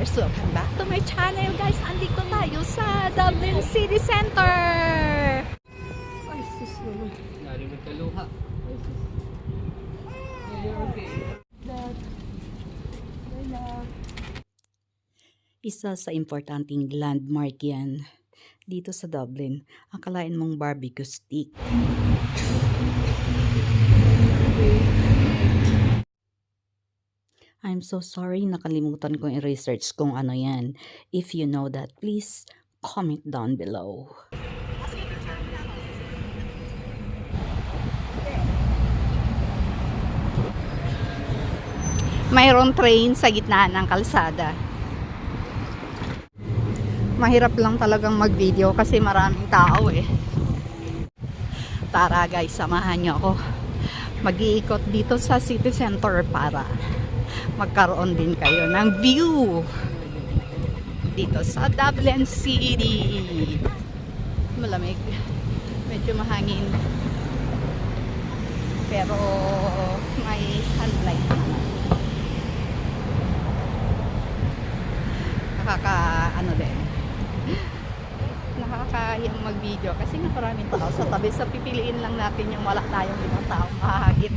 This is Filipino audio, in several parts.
viewers! Welcome back to my channel guys! Andito tayo sa Dublin City Center! Ay sus naman! Nari magkaluha. Ay sus. Okay. Dad. Isa sa importanteng landmark yan dito sa Dublin. Akalain mong barbecue stick. I'm so sorry, nakalimutan kong i-research kung ano yan. If you know that, please comment down below. Mayroong train sa gitna ng kalsada. Mahirap lang talagang mag-video kasi maraming tao eh. Tara guys, samahan niyo ako. Mag-iikot dito sa city center para magkaroon din kayo ng view dito sa Dublin City. Malamig, medyo mahangin, pero may sunlight naman. Nakakayang mag-video kasi nga maraming tao sa tabi. So pipiliin lang natin yung wala tayong ibang tao mahagit.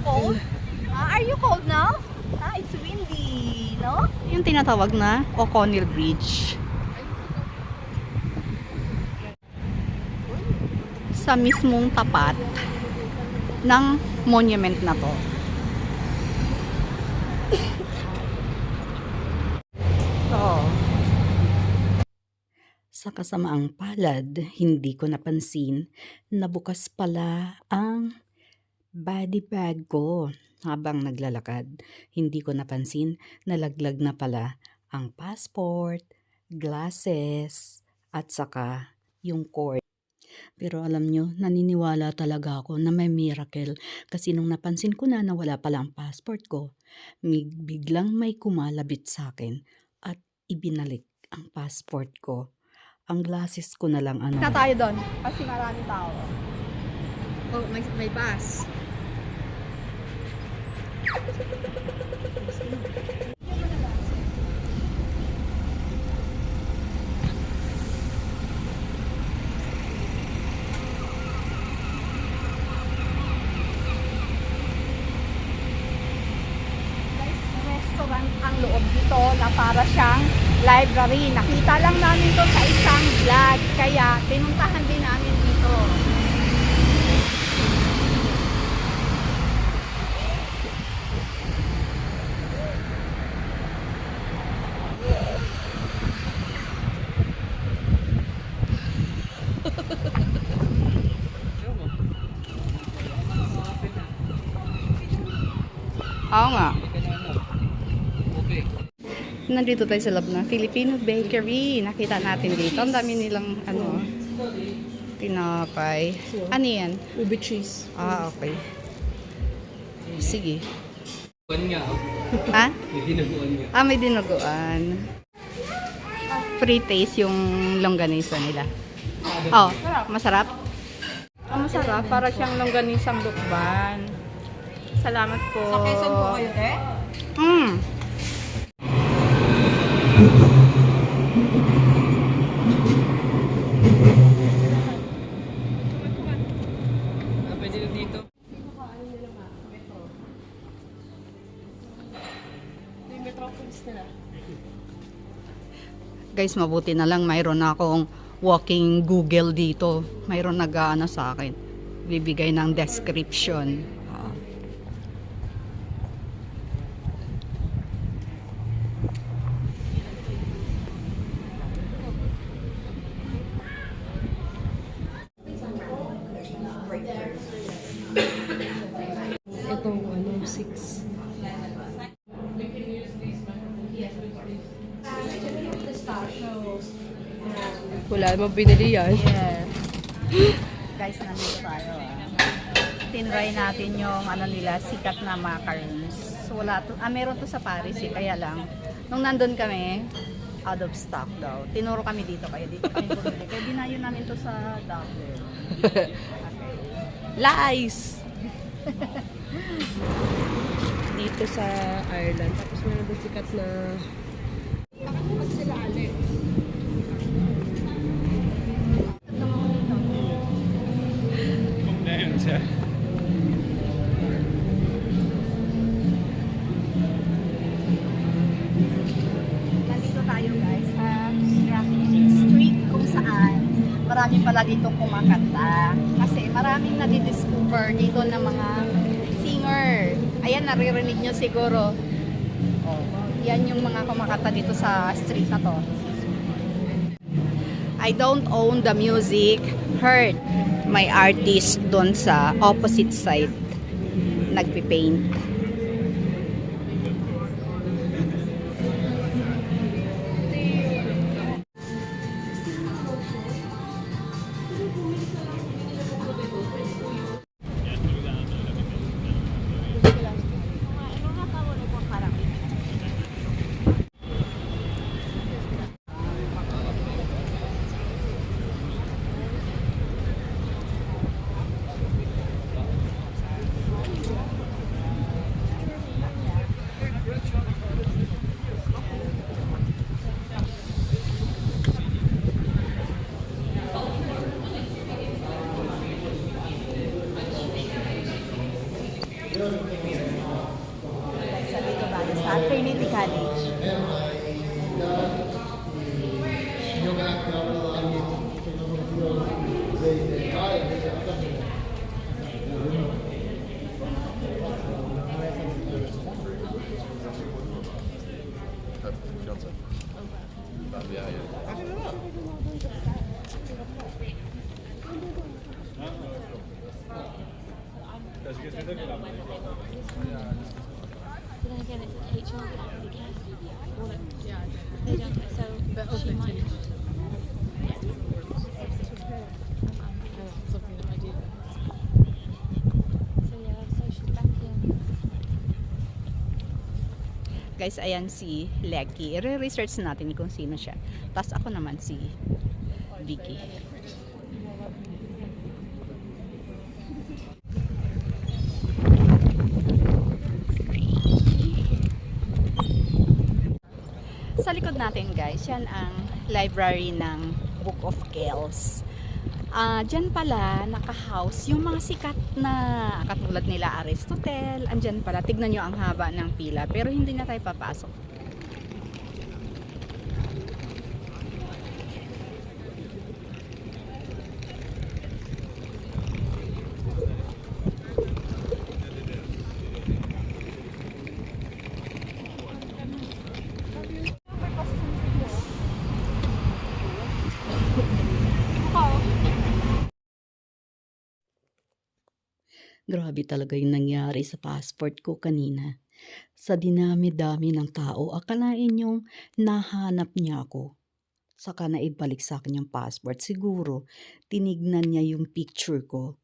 Cold? Are you cold now? It's windy, no? Yung tinatawag na O'Connell Bridge. Sa mismong tapat ng monument na to. Sa kasamaang palad, hindi ko napansin na bukas pala ang body bag ko habang naglalakad. Hindi ko napansin na laglag na pala ang passport, glasses, at saka yung cord. Pero alam nyo, naniniwala talaga ako na may miracle kasi nung napansin ko na wala pala ang passport ko, biglang may kumalabit sa akin at ibinalik ang passport ko. Ang glasses ko na lang ano. Na tayo doon kasi marami tao. Oh, may bus. Restaurant ang loob dito na para siyang library. Nakita lang namin to sa isang vlog kaya pinuntahan din namin dito. Oo nga. Nandito tayo sa loob ng Filipino Bakery. Nakita natin dito. Ang dami nilang tinapay. Ano yan? Ube cheese. Okay. Sige. Buwan nga. Ha? May dinuguan nga. May dinuguan. Free taste yung longganisa nila. Oh, masarap? Masarap. Para siyang longganisang bukban. Salamat po. Sa Quezon po kayo, te? Pwede na dito. May Metropolis nila. Guys, mabuti na lang mayroon akong walking Google dito. Mayroon nag-aano sa akin. Bibigay ng description. Itong 6. Wala namang binili yan. Yes. Guys, nandito tayo. tinry natin yung ano nila, sikat na macarons. Wala to, meron to sa Paris eh, kaya lang. Nung nandun kami, out of stock daw. Tinuro kami dito, kaya dito kami bumili. Kaya dinayo namin to sa Dublin. Lies! Dito sa Ireland. Tapos meron din sikat na... Nandito tayo guys sa street kung saan marami pala ditong kumakanta. Kasi maraming nadidiscover dito ng mga singer. Ayan, naririnig nyo siguro. Oh, yan yung mga kumakanta dito sa street na to. I don't own the music. Heard my artist doon sa opposite side. Nagpipaint. Sa dito tayo sa Trinity College. But then again, it's like HR can't really care. Well, yeah, they don't. So, but she might. So yeah, so she's back in. Guys, ayan si Lecky. I-research natin kung sino siya. Tapos ako naman si Vicky. Sa likod natin guys, yan ang library ng Book of Kells. Diyan pala naka-house yung mga sikat na katulad nila Aristotle. Andyan pala, tignan nyo ang haba ng pila pero hindi na tayo papasok. Grabe talaga yung nangyari sa passport ko kanina. Sa dinami-dami ng tao, akalain yung nahanap niya ako. Saka na ibalik sa akin yung passport. Siguro, tinignan niya yung picture ko.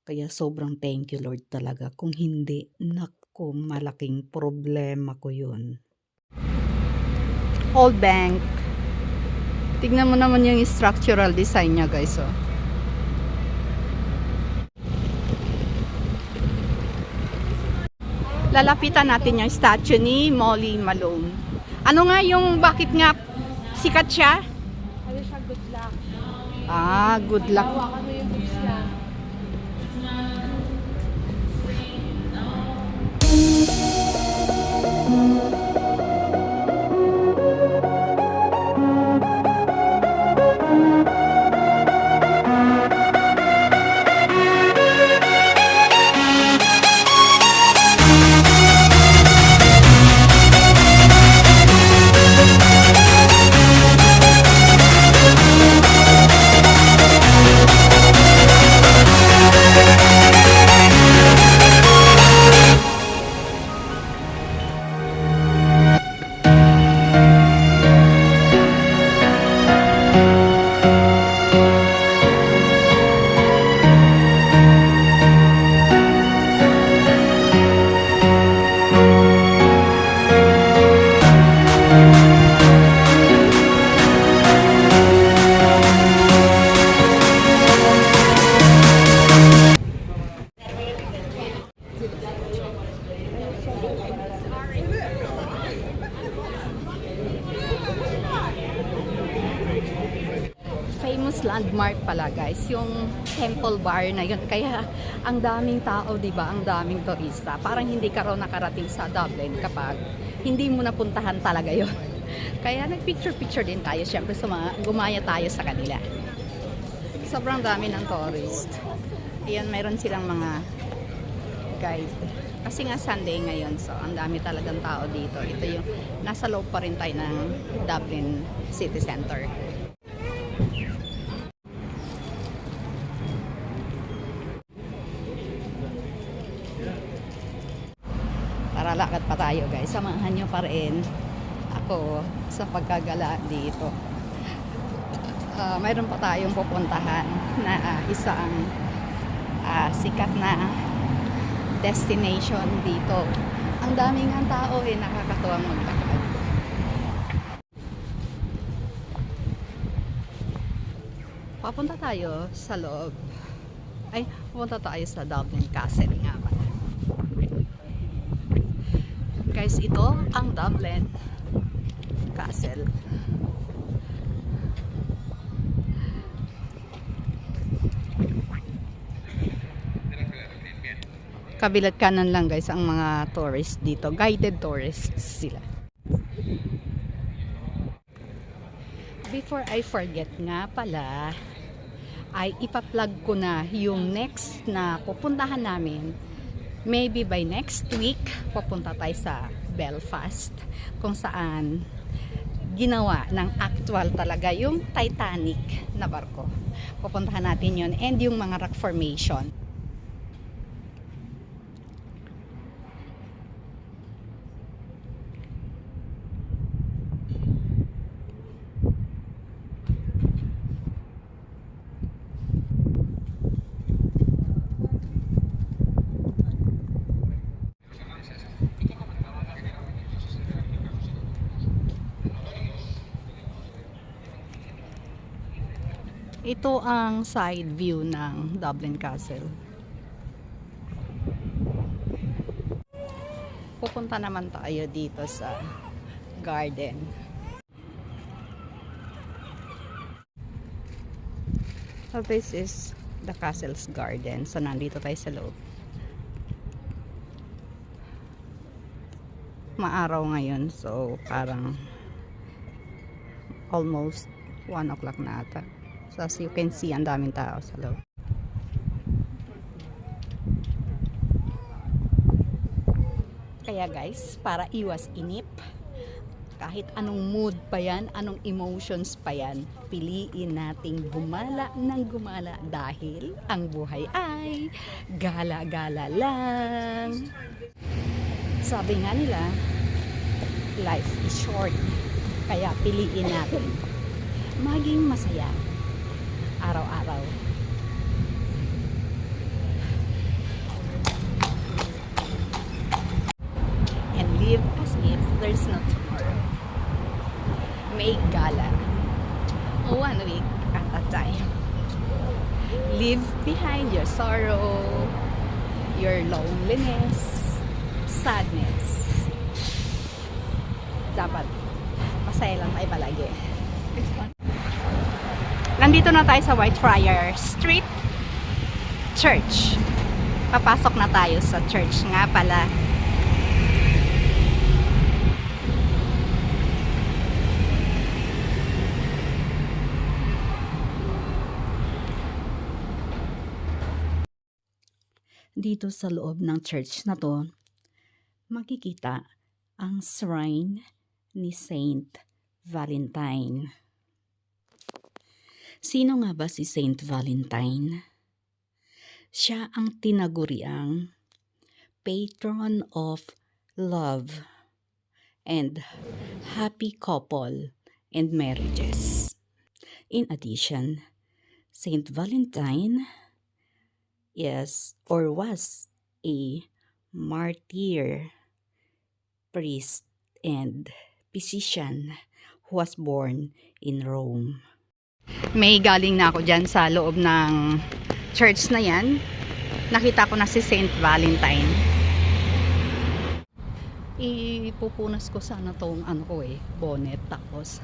Kaya sobrang thank you Lord talaga. Kung hindi, naku, malaking problema ko yun. Old Bank. Tignan mo naman yung structural design niya guys. Oh. Lalapitan natin yung statue ni Molly Malone. Ano nga yung bakit nga sikat siya? Ano siya, good luck. Good luck. Hawakan mo yung tips niya. tourist landmark pala guys, yung Temple Bar na yun. Kaya ang daming tao, di ba? Ang daming turista. Parang hindi ka raw nakarating sa Dublin kapag hindi mo napuntahan talaga yun. Kaya nag-picture-picture din tayo. Siyempre gumaya tayo sa kanila. Sobrang dami ng tourist. Ayan, meron silang mga guide. Kasi nga Sunday ngayon, so ang dami talagang tao dito. Ito yung nasa loob pa rin tayo ng Dublin City Center. Tara, lakad pa tayo guys. Samahan nyo pa rin ako sa pagkagala dito. Mayroon pa tayong pupuntahan na isang sikat na destination dito. Ang daming ang tao nakakatuwang maglakad. Papunta tayo sa loob. Ay, pupunta tayo sa Dublin Castle nga pala. Guys, ito ang Dublin Castle. Kabilat kanan lang guys ang mga tourists dito. Guided tourists sila. Before I forget nga pala, ay ipa-plug ko na yung next na pupuntahan namin. Maybe by next week, pupunta tayo sa Belfast, kung saan ginawa ng actual talaga yung Titanic na barko. Pupuntahan natin yun, and yung mga rock formation. Ito ang side view ng Dublin Castle. Pupunta naman tayo dito sa garden. So this is the castle's garden. So nandito tayo sa loob. Maaraw ngayon, so parang almost 1 o'clock na ata. So as you can see, ang daming tao sa loob. Kaya guys, para iwas inip, kahit anong mood pa yan, anong emotions pa yan, piliin nating gumala ng gumala dahil ang buhay ay gala-gala lang. Sabi nga nila, life is short. Kaya piliin natin maging masaya araw-araw. And live as if there's no tomorrow. Make gala 1 week at a time. Leave behind your sorrow, your loneliness, sadness. Dapat masaya lang tayo palagi. Nandito na tayo sa Whitefriar Street Church. Papasok na tayo sa church nga pala. Dito sa loob ng church na to, makikita ang shrine ni Saint Valentine. Sino nga ba si Saint Valentine? Siya ang tinaguriang patron of love and happy couple and marriages. In addition, Saint Valentine is or was a martyr, priest, and physician who was born in Rome. May galing na ako dyan sa loob ng church na yan. Nakita ko na si Saint Valentine. Ipupunas ko sana tong bonnet, tapos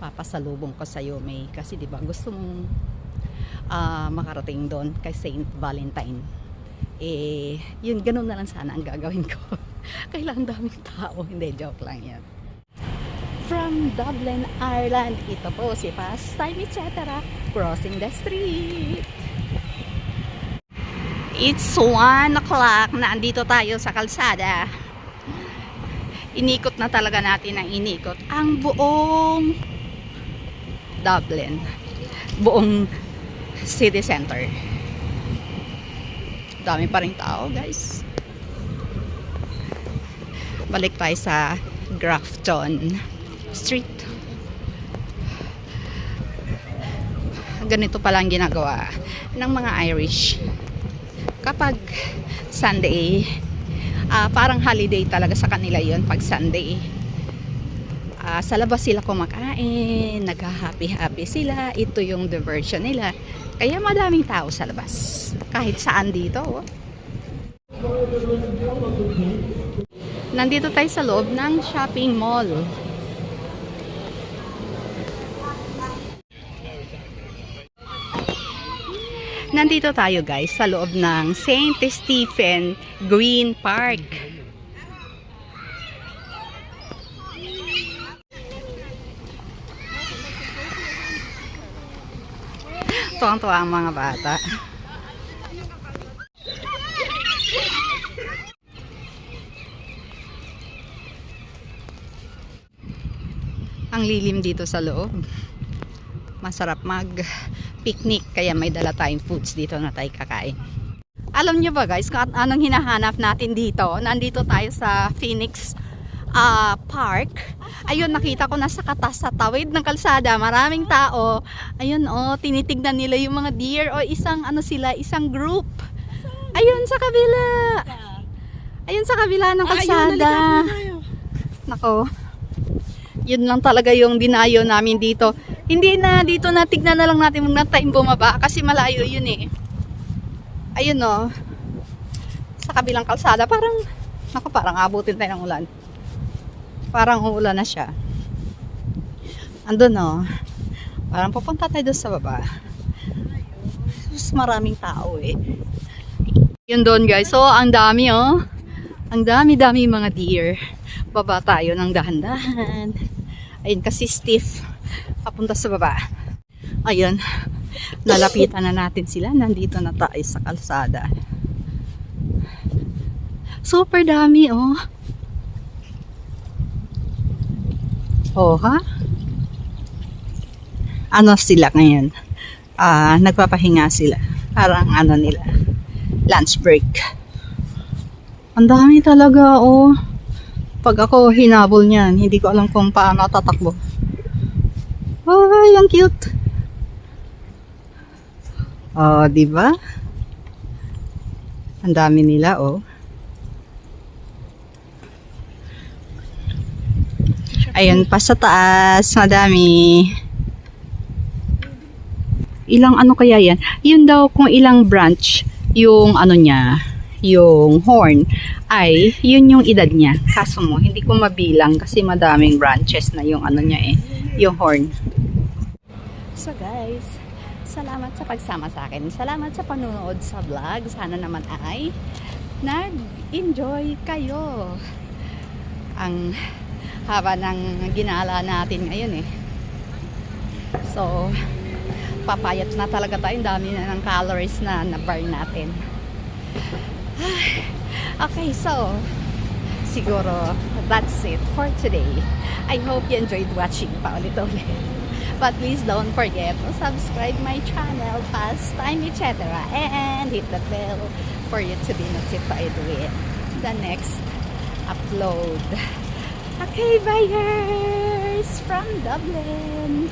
papasalubong ko sa'yo, May, kasi di ba gusto mong makarating doon kay Saint Valentine. Eh, yun, ganun na lang sana ang gagawin ko. Kailangan daming tao. Hindi, joke lang yan. From Dublin, Ireland, ito po si Pastime Etc. Crossing the street. It's 1 o'clock na andito tayo sa kalsada. Inikot na talaga natin ang inikot ang buong Dublin. Buong city center. Dami pa rin tao, guys. Balik tayo sa Grafton Street. Ganito pala ang ginagawa ng mga Irish kapag Sunday. Parang holiday talaga sa kanila yon pag Sunday. Sa labas sila kumakain, nagha-happy-happy sila. Ito yung diversion nila. Kaya madaming tao sa labas. Kahit saan dito. Oh. Nandito tayo sa loob ng shopping mall. Nandito tayo guys sa loob ng St. Stephen Green Park. Tuwang-tuwa ang mga bata. Ang lilim dito sa loob. Masarap mag-picnic kaya may dala tayong foods dito na tayo kakain. Alam nyo ba guys kung anong hinahanap natin dito? Nandito tayo sa Phoenix Park. Ayun, nakita ko na sa katas sa tawid ng kalsada, maraming tao. Ayun, oh, tinitignan nila yung mga deer o isang isang group. Ayun sa kabila. Ayun sa kabila ng kalsada. Nako. Yun lang talaga yung dinayo namin dito. Hindi na dito na tignan na lang natin muna tayong bumaba kasi malayo yun eh. Ayun, oh. Sa kabilang kalsada, parang abutin tayo ng ulan. Parang uulan na siya. Andun, oh. Parang pupunta tayo doon sa baba. Mas maraming tao eh. Yun doon guys. So, ang dami, oh. Ang dami-dami mga deer. Baba tayo ng dahan-dahan. Ayun, kasi stiff. Papunta sa baba. Ayun. Nalapitan na natin sila. Nandito na tayo sa kalsada. Super dami, oh. Oh, ha? Ano sila ngayon? Nagpapahinga sila. Parang nila. Lunch break. Ang dami talaga, oh. Pag ako hinabol niyan, hindi ko alam kung paano tatakbo. Ay, ang cute. Oh, di ba? Ang dami nila, oh. Ayun, pa sa taas, madami. Ilang kaya yan? Yun daw kung ilang branch yung niya, yung horn, ay yun yung edad niya. Kaso mo, hindi ko mabilang kasi madaming branches na yung niya eh, yung horn. So guys, salamat sa pagsama sa akin. Salamat sa panonood sa vlog. Sana naman ay nag-enjoy kayo. Ang haba ng ginala natin ngayon eh. So, papayat na talaga tayo. Dami na ng calories na na-burn natin. Okay, so siguro that's it for today. I hope you enjoyed watching paulit-ulit. But please don't forget to subscribe my channel, Pastime Etc. and hit the bell for you to be notified with the next upload. Okay, buyers from Dublin.